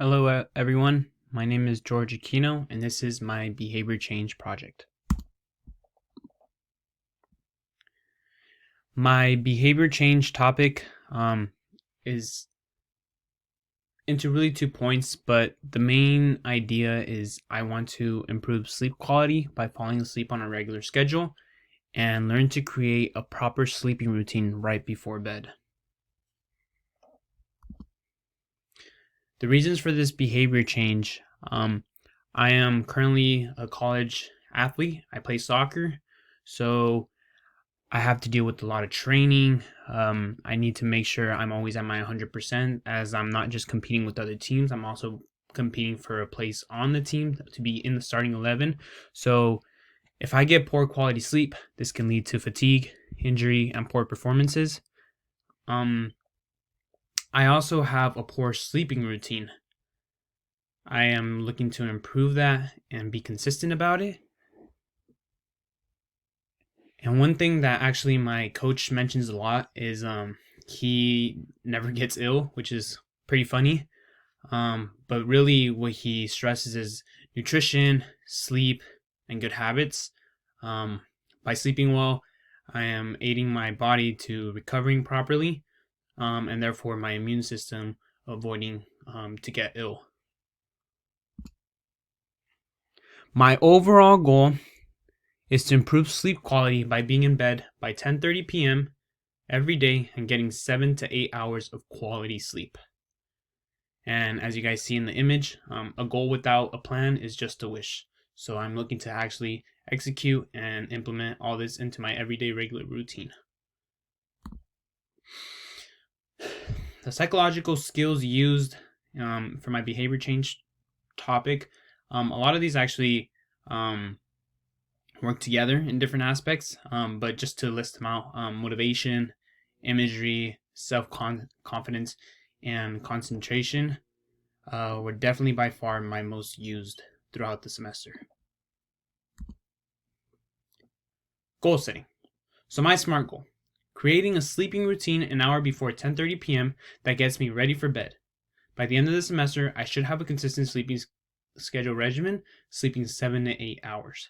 Hello, everyone. My name is George Aquino, and this is my behavior change project. My behavior change topic is into really 2 points, but the main idea is I want to improve sleep quality by falling asleep on a regular schedule and learn to create a proper sleeping routine right before bed. The reasons for this behavior change, I am currently a college athlete. I play soccer, so I have to deal with a lot of training. I need to make sure I'm always at my 100%, as I'm not just competing with other teams. I'm also competing for a place on the team to be in the starting 11. So if I get poor quality sleep, this can lead to fatigue, injury, and poor performances. I also have a poor sleeping routine. I am looking to improve that and be consistent about it. And one thing that actually my coach mentions a lot is he never gets ill, which is pretty funny. But really, what he stresses is nutrition, sleep, and good habits. By sleeping well, I am aiding my body to recovering properly, and therefore my immune system avoiding to get ill. My overall goal is to improve sleep quality by being in bed by 10:30 p.m. every day and getting 7 to 8 hours of quality sleep. And as you guys see in the image, a goal without a plan is just a wish. So I'm looking to actually execute and implement all this into my everyday regular routine. The psychological skills used for my behavior change topic, a lot of these actually work together in different aspects, but just to list them out, motivation, imagery, self-confidence, and concentration were definitely by far my most used throughout the semester. Goal setting. So my SMART goal: creating a sleeping routine an hour before 10:30 p.m. that gets me ready for bed. By the end of the semester, I should have a consistent sleeping schedule regimen, sleeping 7 to 8 hours.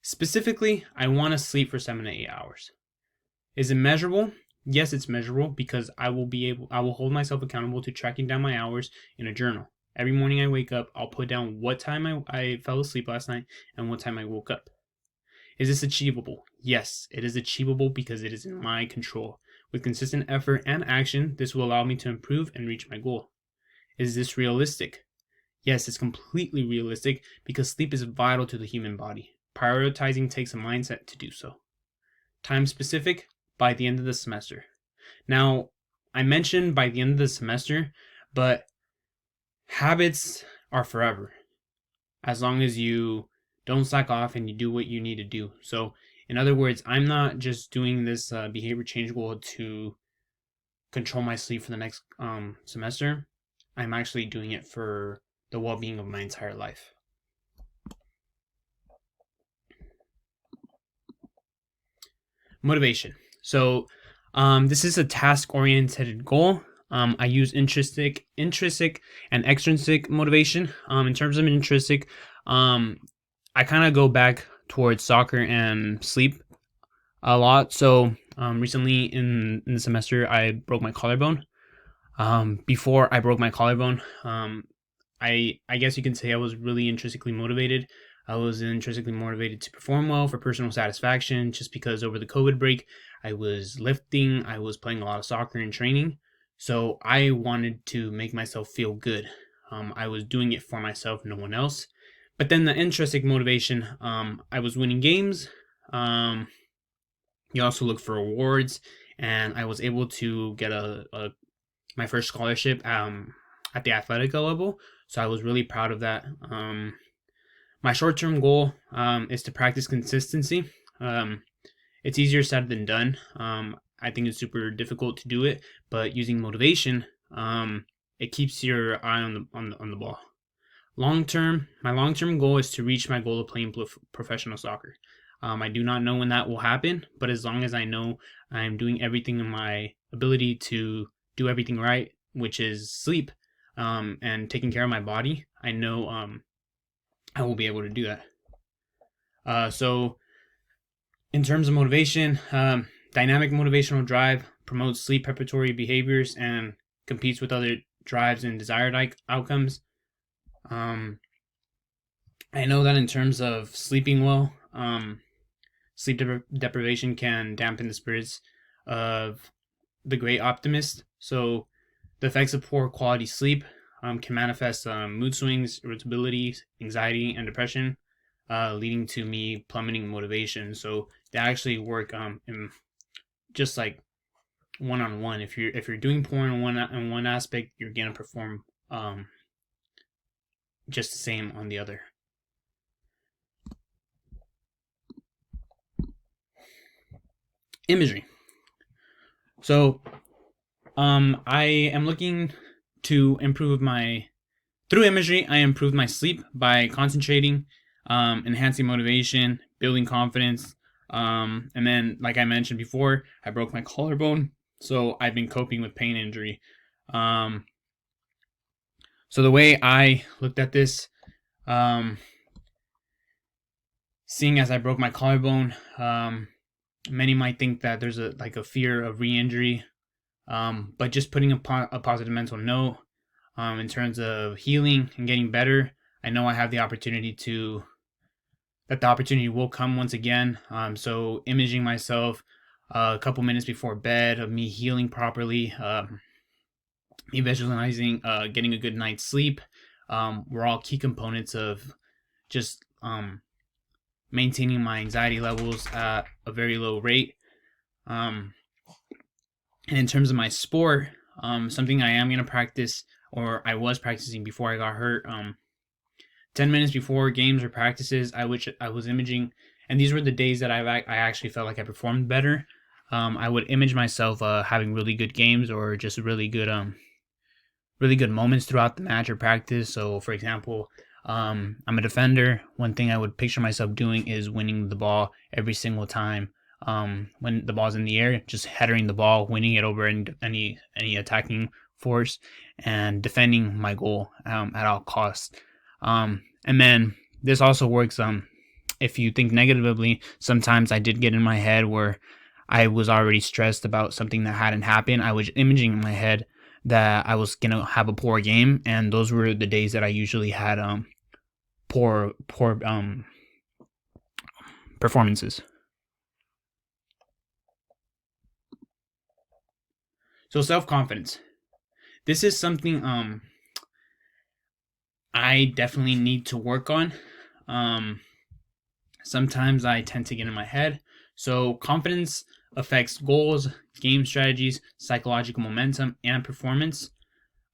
Specifically, I want to sleep for 7 to 8 hours. Is it measurable? Yes, it's measurable because I will hold myself accountable to tracking down my hours in a journal. Every morning I wake up, I'll put down what time I fell asleep last night and what time I woke up. Is this achievable? Yes, it is achievable because it is in my control. With consistent effort and action, this will allow me to improve and reach my goal. Is this realistic? Yes, it's completely realistic because sleep is vital to the human body. Prioritizing takes a mindset to do so. Time specific: by the end of the semester. Now, I mentioned by the end of the semester, but habits are forever, as long as you don't slack off and you do what you need to do. So, in other words, I'm not just doing this behavior change goal to control my sleep for the next semester. I'm actually doing it for the well-being of my entire life. Motivation. So this is a task-oriented goal. I use intrinsic and extrinsic motivation. In terms of intrinsic, I kind of go back towards soccer and sleep a lot. So recently in the semester, I broke my collarbone. Before I broke my collarbone, I guess you can say I was really intrinsically motivated. I was intrinsically motivated to perform well for personal satisfaction, just because over the COVID break, I was lifting, I was playing a lot of soccer and training. So I wanted to make myself feel good. I was doing it for myself, no one else. But then the intrinsic motivation, I was winning games. You also look for awards, and I was able to get my first scholarship at the athletic level. So I was really proud of that. My short-term goal is to practice consistency. It's easier said than done. I think it's super difficult to do it, but using motivation, it keeps your eye on the ball. My long-term goal is to reach my goal of playing professional soccer. I do not know when that will happen, but as long as I know I'm doing everything in my ability to do everything right, which is sleep, and taking care of my body, I know I will be able to do that. So in terms of motivation, dynamic motivational drive promotes sleep preparatory behaviors and competes with other drives and desired outcomes. Um, I know that in terms of sleeping well, sleep deprivation can dampen the spirits of the great optimist. So the effects of poor quality sleep can manifest mood swings, irritability, anxiety, and depression, leading to me plummeting motivation. So they actually work in just like one on one. If you're doing poor in one aspect, you're gonna perform just the same on the other. Imagery. So I am looking to improve my through imagery. I improved my sleep by concentrating, enhancing motivation, building confidence, and then, like I mentioned before, I broke my collarbone, so I've been coping with pain injury. So the way I looked at this, seeing as I broke my collarbone, many might think that there's a fear of re-injury, but just putting a positive mental note in terms of healing and getting better. I know I have the opportunity that the opportunity will come once again. So imaging myself a couple minutes before bed of me healing properly, me visualizing getting a good night's sleep, were all key components of just maintaining my anxiety levels at a very low rate. And in terms of my sport, something I am going to practice, or I was practicing before I got hurt, 10 minutes before games or practices, I was imaging, and these were the days that I actually felt like I performed better. I would image myself having really good games or just really good moments throughout the match or practice. So, for example, I'm a defender. One thing I would picture myself doing is winning the ball every single time. When the ball's in the air, just headering the ball, winning it over any attacking force, and defending my goal at all costs. And then this also works. If you think negatively, sometimes I did get in my head where I was already stressed about something that hadn't happened. I was imaging in my head that I was gonna have a poor game, and those were the days that I usually had poor performances. So self-confidence. This is something I definitely need to work on. Sometimes I tend to get in my head. So confidence affects goals, game strategies, psychological momentum, and performance.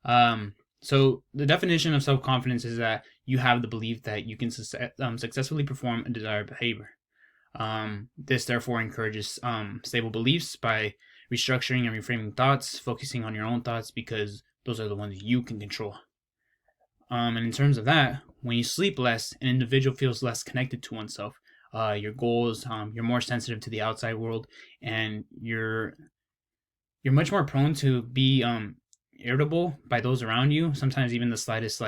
So the definition of self-confidence is that you have the belief that you can successfully perform a desired behavior. This therefore encourages stable beliefs by restructuring and reframing thoughts, focusing on your own thoughts because those are the ones you can control. And in terms of that, when you sleep less, an individual feels less connected to oneself, your goals. You're more sensitive to the outside world, and you're much more prone to be irritable by those around you. Sometimes even the slightest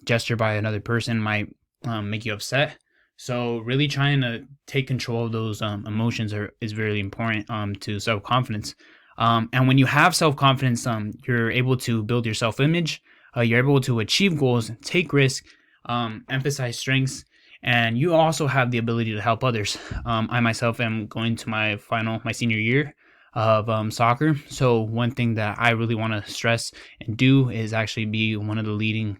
gesture by another person might make you upset. So really trying to take control of those emotions is really important to self-confidence. And when you have self-confidence, you're able to build your self-image. You're able to achieve goals, take risks, emphasize strengths, and you also have the ability to help others. I myself am going to my senior year of soccer. So one thing that I really want to stress and do is actually be one of the leading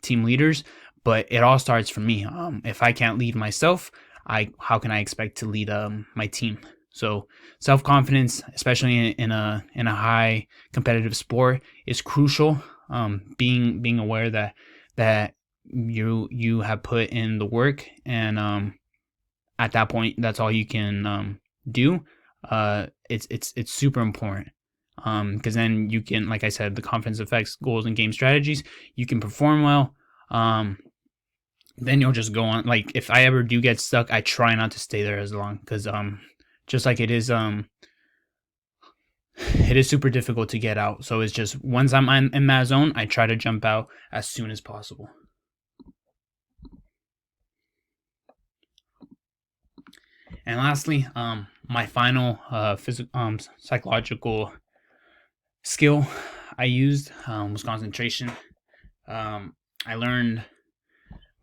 team leaders. But it all starts from me. If I can't lead myself, how can I expect to lead my team? So self-confidence, especially in a high competitive sport, is crucial. Being aware that you have put in the work, and at that point, that's all you can do. It's super important. Because then you can, like I said, the confidence affects goals and game strategies. You can perform well. Then you'll just go on. Like if I ever do get stuck, I try not to stay there as long, because just like it is it is super difficult to get out. So it's just once I'm in that zone, I try to jump out as soon as possible. And lastly, my final psychological skill I used was concentration. I learned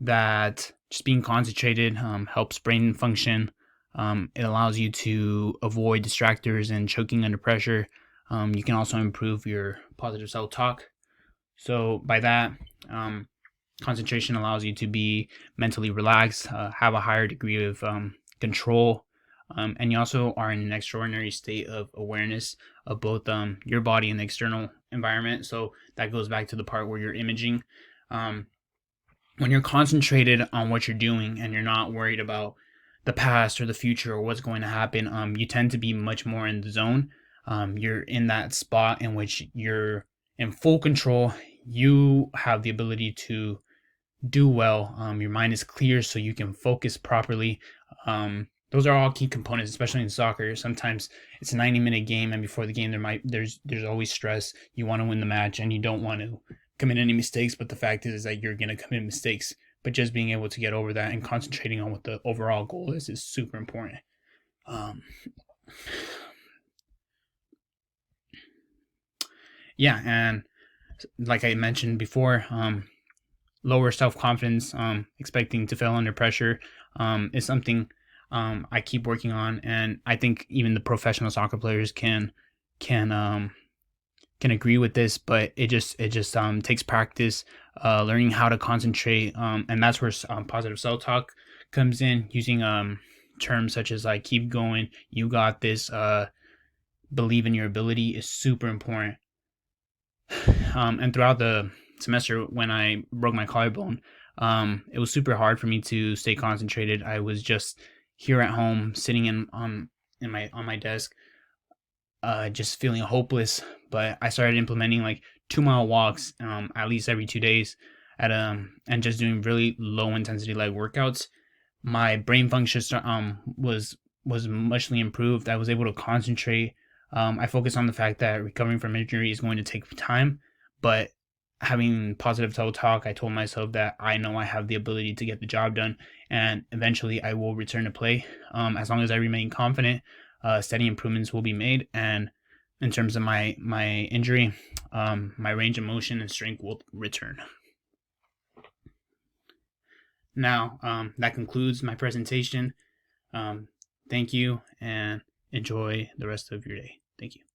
that just being concentrated helps brain function. It allows you to avoid distractors and choking under pressure. You can also improve your positive self-talk. So by that, concentration allows you to be mentally relaxed, have a higher degree of control, and you also are in an extraordinary state of awareness of both your body and the external environment. So that goes back to the part where you're imaging. When you're concentrated on what you're doing and you're not worried about the past or the future or what's going to happen, you tend to be much more in the zone. You're in that spot in which you're in full control. You have the ability to do well. Your mind is clear, so you can focus properly. Those are all key components, especially in soccer. Sometimes it's a 90-minute game, and before the game, there's always stress. You want to win the match, and you don't want to commit any mistakes. But the fact is that you're going to commit mistakes. But just being able to get over that and concentrating on what the overall goal is super important. Yeah, and like I mentioned before, lower self-confidence, expecting to fail under pressure, is something I keep working on, and I think even the professional soccer players can agree with this. But it just takes practice, learning how to concentrate, and that's where positive self-talk comes in. Using terms such as like "keep going," "you got this," "believe in your ability" is super important. And throughout the semester, when I broke my collarbone, it was super hard for me to stay concentrated. I was just here at home, sitting on my desk, just feeling hopeless. But I started implementing like 2-mile walks, at least every 2 days, and just doing really low intensity leg workouts. My brain function was muchly improved. I was able to concentrate. I focus on the fact that recovering from injury is going to take time, but having positive self-talk, I told myself that I know I have the ability to get the job done, and eventually I will return to play. As long as I remain confident, steady improvements will be made. And in terms of my injury, my range of motion and strength will return. Now, that concludes my presentation. Thank you, and enjoy the rest of your day. Thank you.